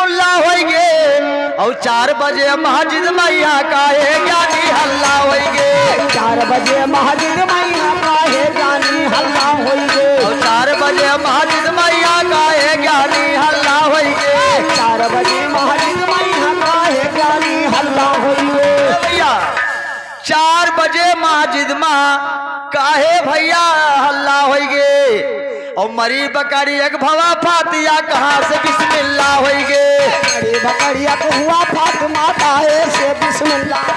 बिस्मिल्लाह होइगे और 4 बजे मस्जिद मैया काहे ज्ञानी हल्ला होइगे 4 बजे मस्जिद मैया काहे ज्ञानी हल्ला होइगे और 4 बजे मस्जिद मैया काहे ज्ञानी हल्ला होइगे 4 बजे मस्जिद मैया काहे ज्ञानी हल्ला होइगे भैया 4 बजे मस्जिद माँ काहे भैया हल्ला होइगे और मरी बकरी एक भवा फातिया कहाँ से बिस्मिल्लाह होइगे अरे बकरिया को हुआ फातिमा काहे से बिस्मिल्लाह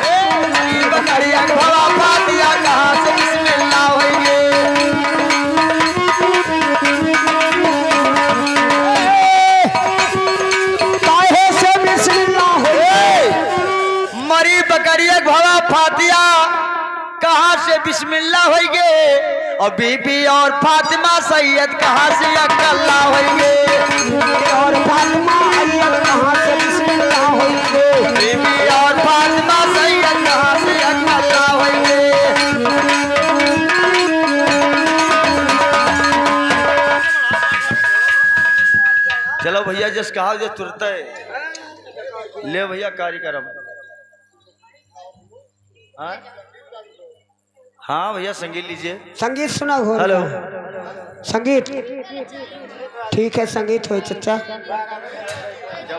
मरी बकरी एक भवा फातिया कहाँ से बिस्मिल्लाह होइगे काहे से बिस्मिल्लाह होइगे मरी बकरी एक भवा फातिया कहाँ से बिस्मिल्लाह होइगे और बीबी और फातिमा सैयद कहाँ से अकल्ला होइगे और फातिमा अय्यद कहाँ से बिस्मिल्लाह होइगे बीबी और फातिमा सैयद कहाँ से अकल्ला होइगे चलो भैया जिस कहा जो तुरंत है ले भैया कार्यक्रम हाँ भैया संगीत लीजिए संगीत सुना हो हेलो संगीत ठीक है संगीत हो चचा